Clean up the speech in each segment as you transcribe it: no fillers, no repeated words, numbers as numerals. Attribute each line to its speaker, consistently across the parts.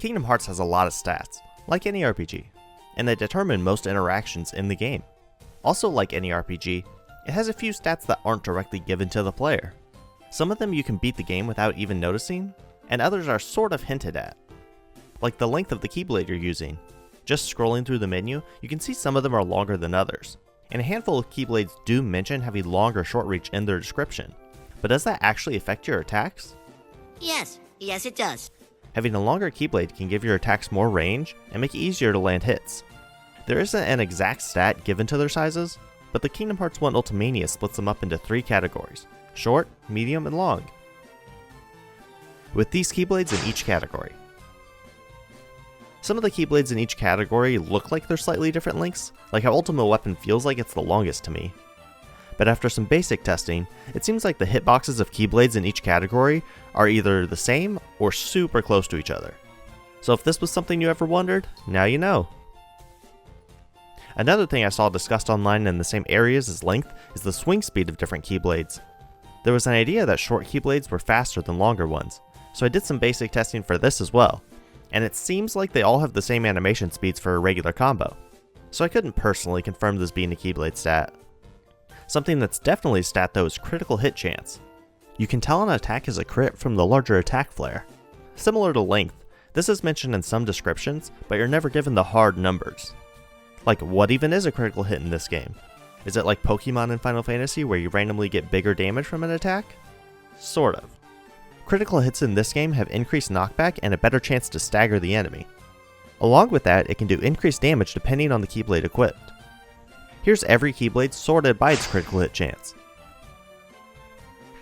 Speaker 1: Kingdom Hearts has a lot of stats, like any RPG, and they determine most interactions in the game. Also, like any RPG, it has a few stats that aren't directly given to the player. Some of them you can beat the game without even noticing, and others are sort of hinted at. Like the length of the keyblade you're using. Just scrolling through the menu, you can see some of them are longer than others, and a handful of keyblades do mention having longer short reach in their description. But does that actually affect your attacks?
Speaker 2: Yes it does.
Speaker 1: Having a longer keyblade can give your attacks more range and make it easier to land hits. There isn't an exact stat given to their sizes, but the Kingdom Hearts 1 Ultimania splits them up into 3 categories: short, medium, and long, with these keyblades in each category. Some of the keyblades in each category look like they're slightly different lengths, like how Ultimate Weapon feels like it's the longest to me. But after some basic testing, it seems like the hitboxes of keyblades in each category are either the same or super close to each other. So if this was something you ever wondered, now you know. Another thing I saw discussed online in the same areas as length is the swing speed of different keyblades. There was an idea that short keyblades were faster than longer ones, so I did some basic testing for this as well, and it seems like they all have the same animation speeds for a regular combo, so I couldn't personally confirm this being a keyblade stat. Something that's definitely a stat though is critical hit chance. You can tell an attack is a crit from the larger attack flare. Similar to length, this is mentioned in some descriptions, but you're never given the hard numbers. Like, what even is a critical hit in this game? Is it like Pokemon in Final Fantasy where you randomly get bigger damage from an attack? Sort of. Critical hits in this game have increased knockback and a better chance to stagger the enemy. Along with that, it can do increased damage depending on the keyblade equipped. Here's every keyblade sorted by its critical hit chance.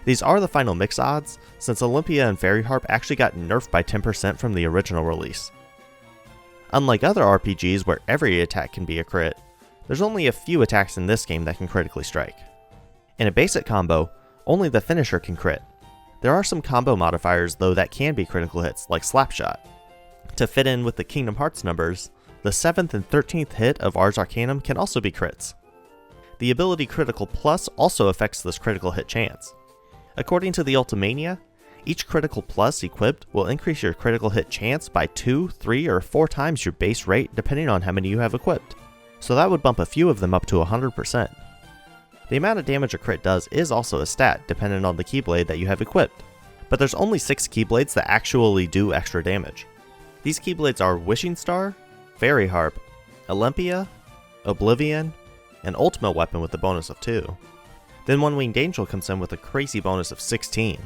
Speaker 1: These are the final mix odds, since Olympia and Fairy Harp actually got nerfed by 10% from the original release. Unlike other RPGs where every attack can be a crit, there's only a few attacks in this game that can critically strike. In a basic combo, only the finisher can crit. There are some combo modifiers though that can be critical hits, like Slapshot. To fit in with the Kingdom Hearts numbers, the 7th and 13th hit of Ars Arcanum can also be crits. The ability Critical Plus also affects this critical hit chance. According to the Ultimania, each Critical Plus equipped will increase your critical hit chance by 2, 3, or 4 times your base rate depending on how many you have equipped, so that would bump a few of them up to 100%. The amount of damage a crit does is also a stat dependent on the keyblade that you have equipped, but there's only 6 keyblades that actually do extra damage. These keyblades are Wishing Star, Fairy Harp, Olympia, Oblivion, and Ultimate Weapon with the bonus of 2. Then One Winged Angel comes in with a crazy bonus of 16.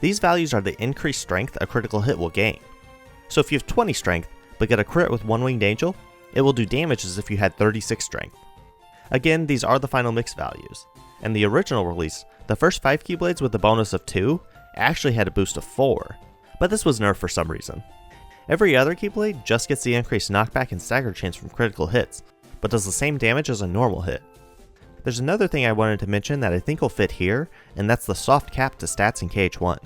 Speaker 1: These values are the increased strength a critical hit will gain. So if you have 20 strength, but get a crit with One Winged Angel, it will do damage as if you had 36 strength. Again, these are the final mix values. In the original release, the first 5 keyblades with the bonus of 2 actually had a boost of 4, but this was nerfed for some reason. Every other keyblade just gets the increased knockback and stagger chance from critical hits, but does the same damage as a normal hit. There's another thing I wanted to mention that I think will fit here, and that's the soft cap to stats in KH1.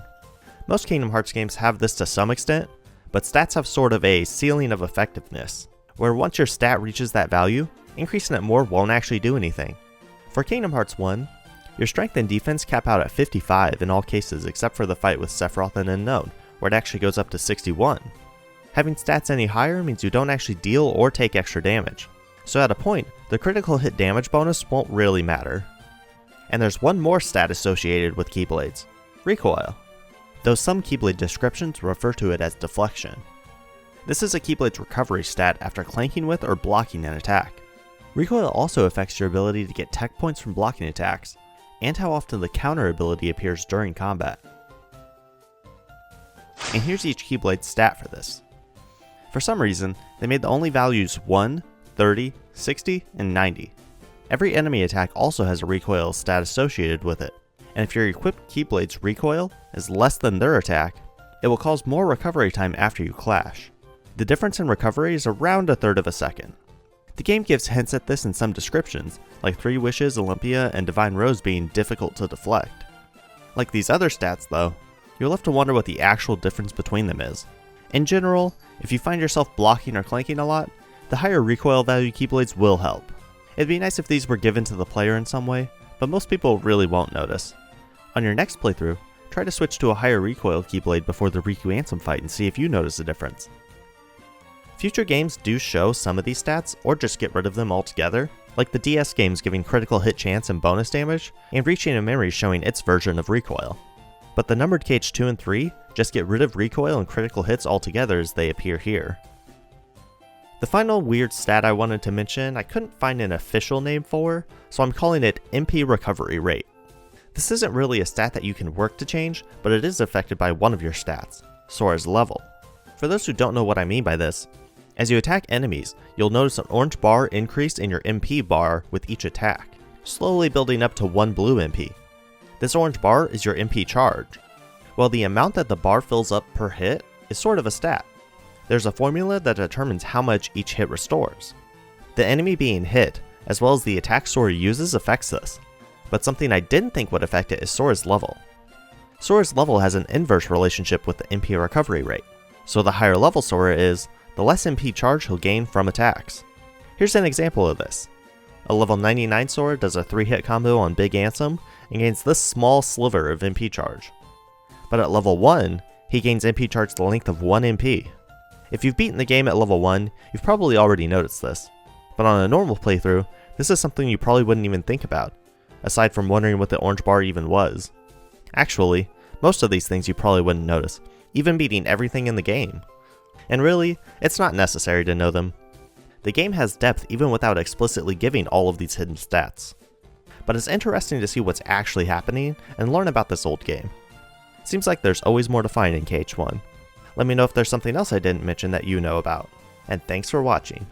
Speaker 1: Most Kingdom Hearts games have this to some extent, but stats have sort of a ceiling of effectiveness, where once your stat reaches that value, increasing it more won't actually do anything. For Kingdom Hearts 1, your strength and defense cap out at 55 in all cases except for the fight with Sephiroth and Unknown, where it actually goes up to 61. Having stats any higher means you don't actually deal or take extra damage, so at a point, the critical hit damage bonus won't really matter. And there's one more stat associated with keyblades: recoil, though some keyblade descriptions refer to it as deflection. This is a keyblade's recovery stat after clanking with or blocking an attack. Recoil also affects your ability to get tech points from blocking attacks, and how often the counter ability appears during combat. And here's each keyblade's stat for this. For some reason, they made the only values 1, 30, 60, and 90. Every enemy attack also has a recoil stat associated with it, and if your equipped keyblade's recoil is less than their attack, it will cause more recovery time after you clash. The difference in recovery is around 1/3 of a second. The game gives hints at this in some descriptions, like 3 Wishes, Olympia, and Divine Rose being difficult to deflect. Like these other stats though, you're left to wonder what the actual difference between them is. In general, if you find yourself blocking or clanking a lot, the higher recoil value keyblades will help. It'd be nice if these were given to the player in some way, but most people really won't notice. On your next playthrough, try to switch to a higher recoil keyblade before the Riku Ansem fight and see if you notice a difference. Future games do show some of these stats, or just get rid of them altogether, like the DS games giving critical hit chance and bonus damage, and Reaching a Memory showing its version of recoil. But the numbered KH2 and 3 just get rid of recoil and critical hits altogether as they appear here. The final weird stat I wanted to mention I couldn't find an official name for, so I'm calling it MP recovery rate. This isn't really a stat that you can work to change, but it is affected by one of your stats, Sora's level. For those who don't know what I mean by this, as you attack enemies, you'll notice an orange bar increase in your MP bar with each attack, slowly building up to 1 blue MP. This orange bar is your MP charge, while the amount that the bar fills up per hit is sort of a stat. There's a formula that determines how much each hit restores. The enemy being hit, as well as the attack Sora uses, affects this, but something I didn't think would affect it is Sora's level. Sora's level has an inverse relationship with the MP recovery rate, so the higher level Sora is, the less MP charge he'll gain from attacks. Here's an example of this. A level 99 Sora does a 3-hit combo on Big Ansem and gains this small sliver of MP charge. But at level 1, he gains MP charge the length of 1 MP. If you've beaten the game at level 1, you've probably already noticed this, but on a normal playthrough, this is something you probably wouldn't even think about, aside from wondering what the orange bar even was. Actually, most of these things you probably wouldn't notice, even beating everything in the game. And really, it's not necessary to know them. The game has depth even without explicitly giving all of these hidden stats. But it's interesting to see what's actually happening and learn about this old game. Seems like there's always more to find in KH1. Let me know if there's something else I didn't mention that you know about. And thanks for watching.